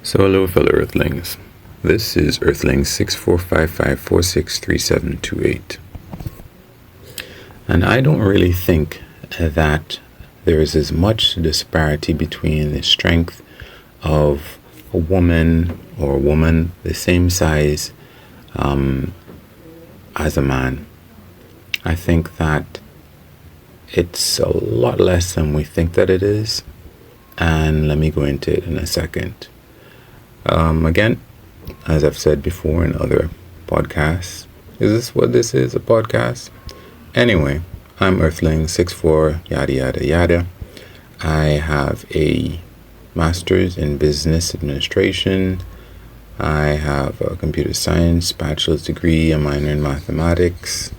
So hello fellow Earthlings. This is Earthling 6455463728. And I don't really think that there is as much disparity between the strength of a woman or a woman the same size as a man. I think that it's a lot less than we think that it is. And let me go into it in a second. Again, as I've said before in other podcasts, is this what this is, a podcast? Anyway, I'm Earthling64, yada yada yada. I have a master's in business administration. I have a computer science bachelor's degree, a minor in mathematics.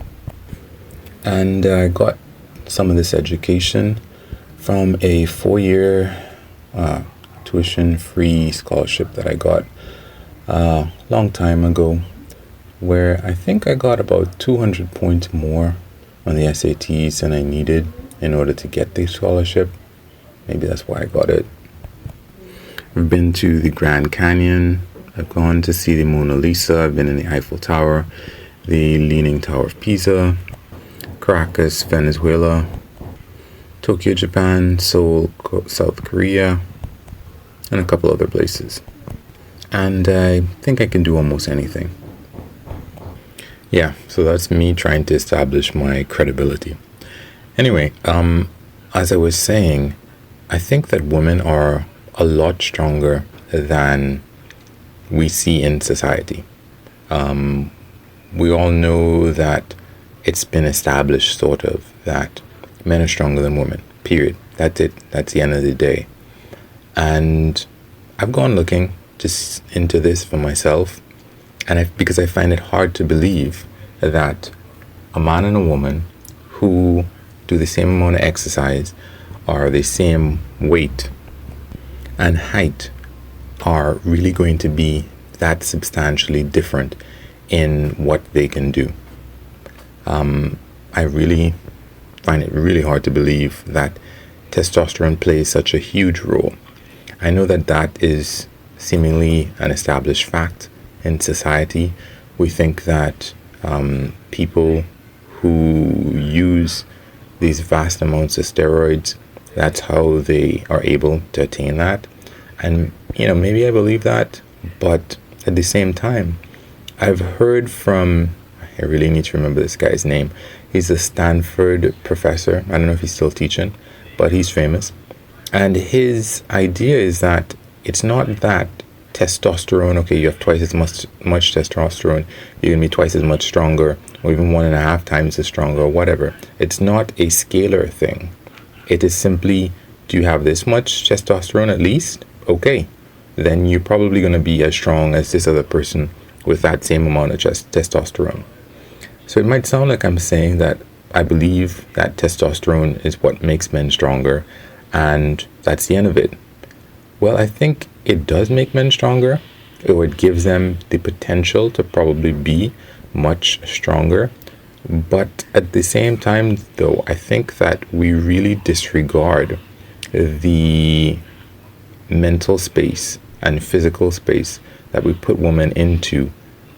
And I got some of this education from a 4-year tuition-free scholarship that I got a long time ago, where I think I got about 200 points more on the SATs than I needed in order to get the scholarship. Maybe that's why I got it. I've been to the Grand Canyon. I've gone to see the Mona Lisa. I've been in the Eiffel Tower, the Leaning Tower of Pisa, Caracas, Venezuela, Tokyo, Japan, Seoul, South Korea, and a couple other places. And I think I can do almost anything. Yeah, so that's me trying to establish my credibility. Anyway, as I was saying, I think that women are a lot stronger than we see in society. We all know that it's been established, sort of, that men are stronger than women, period. That's it. That's the end of the day. And I've gone looking just into this for myself, and because I find it hard to believe that a man and a woman who do the same amount of exercise, are the same weight and height, are really going to be that substantially different in what they can do. I really find it really hard to believe that testosterone plays such a huge role. I know that that is seemingly an established fact in society. We think that people who use these vast amounts of steroids, that's how they are able to attain that. And, maybe I believe that, but at the same time, I've heard from, I really need to remember this guy's name. He's a Stanford professor. I don't know if he's still teaching, but he's famous. And his idea is that it's not that testosterone, okay, you have twice as much testosterone, you're going to be twice as much stronger, or even 1.5 times as stronger, or whatever. It's not a scalar thing. It is simply, do you have this much testosterone at least? Okay, then you're probably going to be as strong as this other person with that same amount of testosterone. So it might sound like I'm saying that I believe that testosterone is what makes men stronger, and that's the end of it. Well, I think it does make men stronger, or it gives them the potential to probably be much stronger. But at the same time, though, I think that we really disregard the mental space and physical space that we put women into,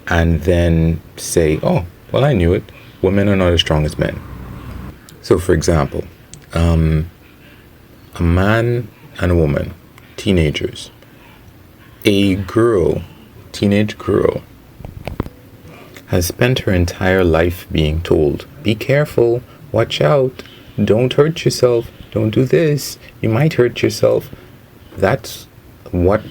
and then say, oh, well, I knew it. Women are not as strong as men. So, for example, a man and a woman, teenagers. A teenage girl, has spent her entire life being told, be careful, watch out, don't hurt yourself, don't do this, you might hurt yourself. That's what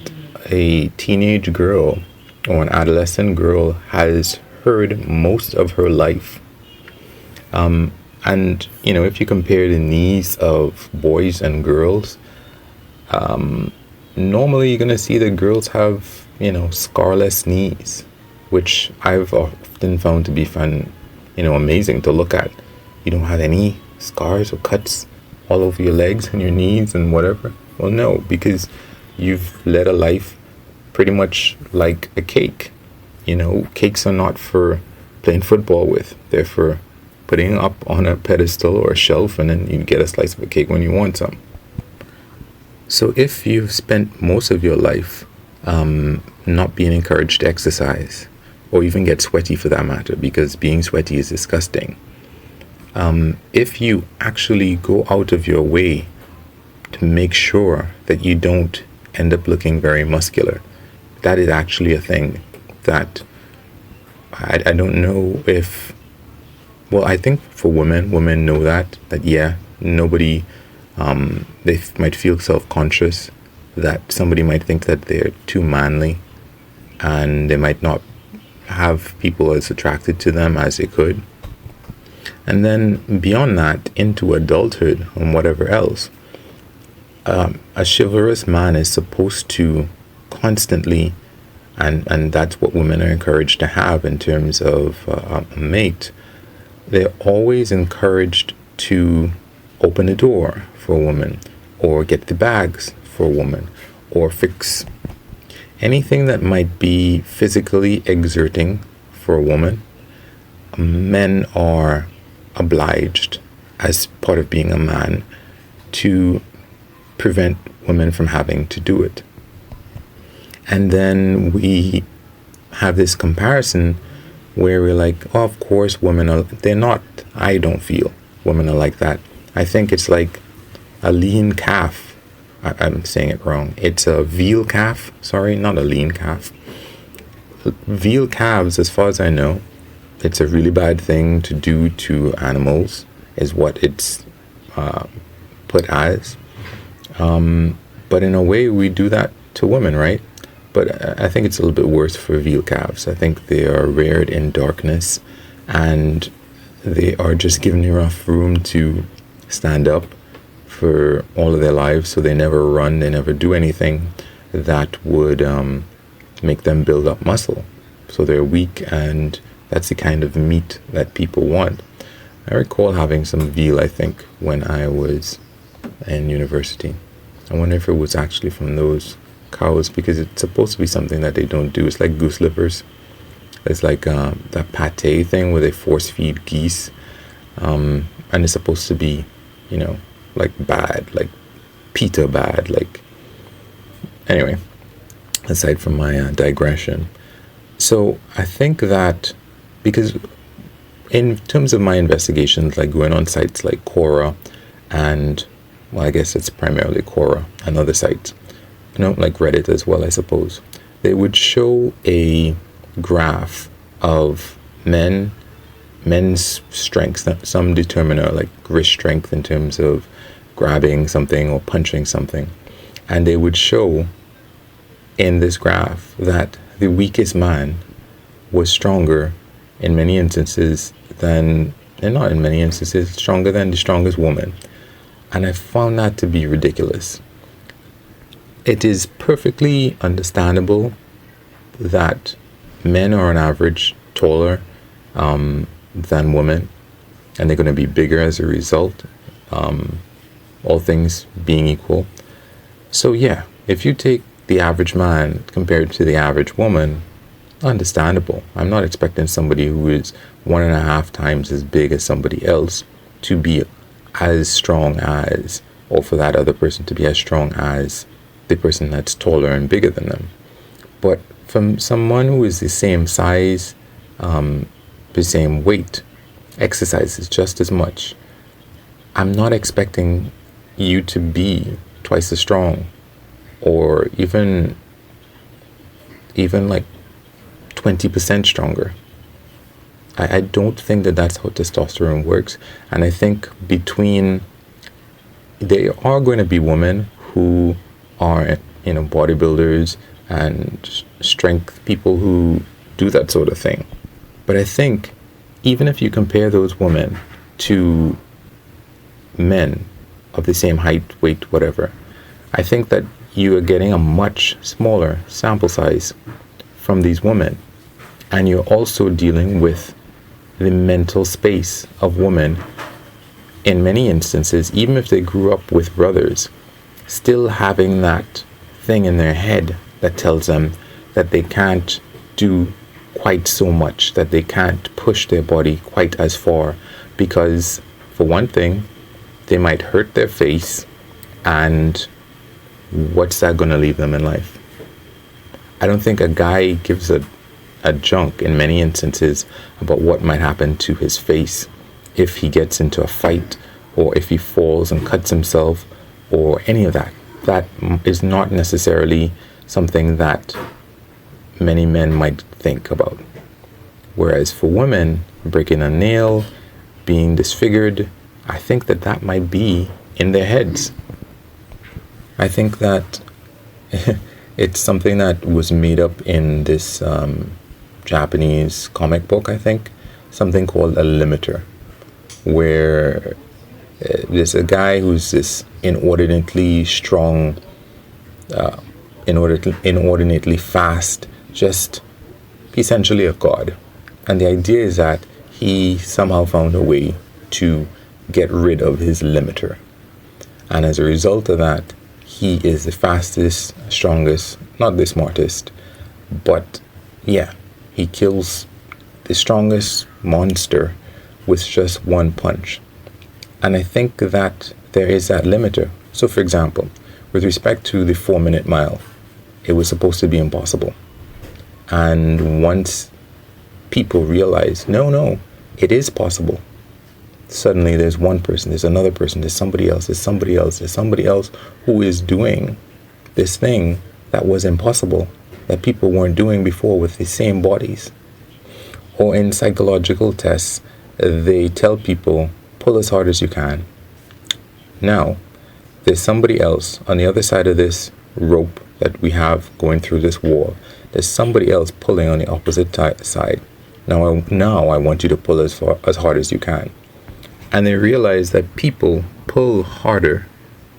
a teenage girl or an adolescent girl has heard most of her life. And, if you compare the needs of boys and girls, normally you're going to see that girls have, scarless knees, which I've often found to be amazing to look at. You don't have any scars or cuts all over your legs and your knees and whatever. Well, no, because you've led a life pretty much like a cake. Cakes are not for playing football with. They're for putting up on a pedestal or a shelf, and then you get a slice of a cake when you want some. So if you've spent most of your life not being encouraged to exercise or even get sweaty for that matter, because being sweaty is disgusting. If you actually go out of your way to make sure that you don't end up looking very muscular, that is actually a thing that I don't know if, well, I think for women know that yeah, nobody, they might feel self-conscious that somebody might think that they're too manly and they might not have people as attracted to them as they could. And then beyond that, into adulthood and whatever else, a chivalrous man is supposed to constantly, and that's what women are encouraged to have in terms of a mate. They're always encouraged to open the door for a woman, or get the bags for a woman, or fix anything that might be physically exerting for a woman. Men are obliged, as part of being a man, to prevent women from having to do it. And then we have this comparison where we're like, oh, of course women are, they're not, I don't feel women are like that. I think it's like a lean calf. I'm saying it wrong. It's a veal calf. Sorry, not a lean calf. Veal calves, as far as I know, it's a really bad thing to do to animals, is what it's put as. But in a way, we do that to women, right? But I think it's a little bit worse for veal calves. I think they are reared in darkness, and they are just given enough room to stand up for all of their lives. So they never run, they never do anything that would make them build up muscle. So they're weak, and that's the kind of meat that people want. I recall having some veal, I think, when I was in university. I wonder if it was actually from those cows, because it's supposed to be something that they don't do. It's like goose livers. It's like that pate thing where they force feed geese, and it's supposed to be, you know, like bad, like PETA bad, like, anyway, aside from my digression. So I think that, because in terms of my investigations, like going on sites like Quora and, well, I guess it's primarily Quora and other sites, you know, like Reddit as well, I suppose, they would show a graph of men's strengths, some determiner, like wrist strength in terms of grabbing something or punching something. And they would show in this graph that the weakest man was stronger in many instances than, and not in many instances, stronger than the strongest woman. And I found that to be ridiculous. It is perfectly understandable that men are on average taller than women, and they're going to be bigger as a result, all things being equal. So yeah, if you take the average man compared to the average woman, understandable. I'm not expecting somebody who is 1.5 times as big as somebody else to be as strong as, or for that other person to be as strong as the person that's taller and bigger than them. But from someone who is the same size, the same weight, exercises just as much, I'm not expecting you to be twice as strong, or even like 20% stronger. I don't think that that's how testosterone works. And I think there are going to be women who are, you know, bodybuilders and strength people who do that sort of thing. But I think even if you compare those women to men of the same height, weight, whatever, I think that you are getting a much smaller sample size from these women. And you're also dealing with the mental space of women in many instances, even if they grew up with brothers, still having that thing in their head that tells them that they can't do quite so much, that they can't push their body quite as far, because for one thing, they might hurt their face, and what's that going to leave them in life? I don't think a guy gives a junk in many instances about what might happen to his face if he gets into a fight, or if he falls and cuts himself, or any of that. That is not necessarily something that many men might think about. Whereas for women, breaking a nail, being disfigured, I think that that might be in their heads. I think that it's something that was made up in this Japanese comic book, I think, something called a limiter, where there's a guy who's this inordinately strong, inordinately fast, just essentially a god. And the idea is that he somehow found a way to get rid of his limiter. And as a result of that, he is the fastest, strongest, not the smartest, but yeah, he kills the strongest monster with just one punch. And I think that there is that limiter. So for example, with respect to the 4-minute mile, it was supposed to be impossible. And once people realize, no, it is possible, suddenly there's one person, there's another person, there's somebody else, there's somebody else, there's somebody else who is doing this thing that was impossible, that people weren't doing before with the same bodies. Or in psychological tests, they tell people, pull as hard as you can. Now, there's somebody else on the other side of this rope that we have going through this wall. There's somebody else pulling on the opposite side. Now I want you to pull as hard as you can. And they realize that people pull harder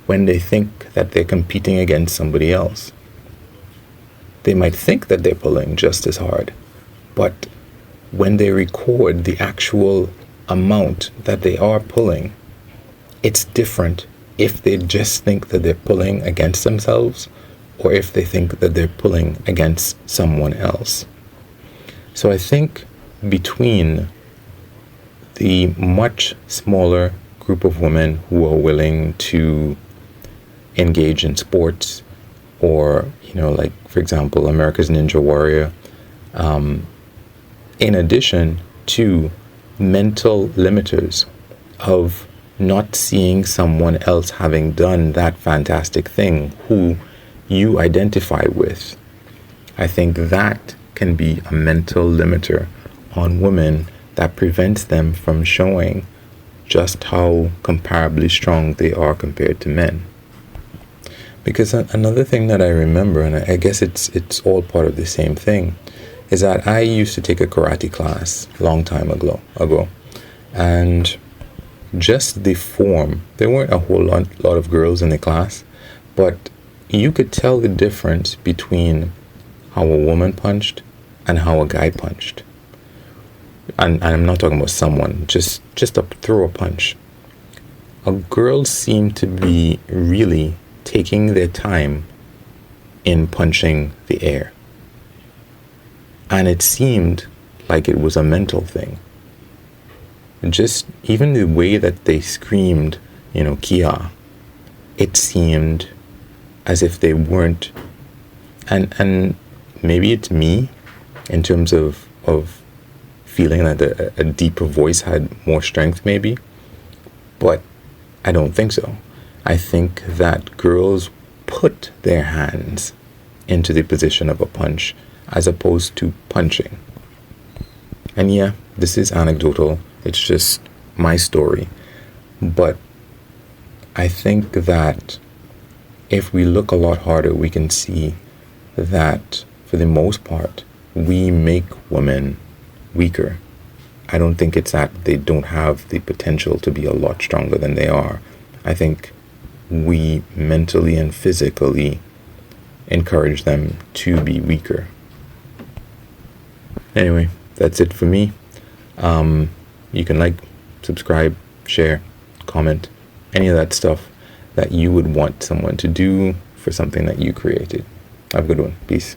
when they think that they're competing against somebody else. They might think that they're pulling just as hard, but when they record the actual amount that they are pulling, it's different if they just think that they're pulling against themselves, or if they think that they're pulling against someone else. So I think between the much smaller group of women who are willing to engage in sports, or, like, for example, America's Ninja Warrior, in addition to mental limiters of not seeing someone else having done that fantastic thing who you identify with, I think that can be a mental limiter on women that prevents them from showing just how comparably strong they are compared to men. Because another thing that I remember, and I guess it's all part of the same thing, is that I used to take a karate class a long time ago, and just the form, there weren't a whole lot of girls in the class, but you could tell the difference between how a woman punched and how a guy punched. And I'm not talking about someone, just throw a punch. A girl seemed to be really taking their time in punching the air. And it seemed like it was a mental thing. Just even the way that they screamed, Kia, it seemed as if they weren't, and maybe it's me in terms of feeling that a deeper voice had more strength maybe, but I don't think so. I think that girls put their hands into the position of a punch as opposed to punching. And yeah, this is anecdotal, it's just my story, but I think that if we look a lot harder, we can see that for the most part, we make women weaker. I don't think it's that they don't have the potential to be a lot stronger than they are. I think we mentally and physically encourage them to be weaker. Anyway, that's it for me. You can like, subscribe, share, comment, any of that stuff that you would want someone to do for something that you created. Have a good one. Peace.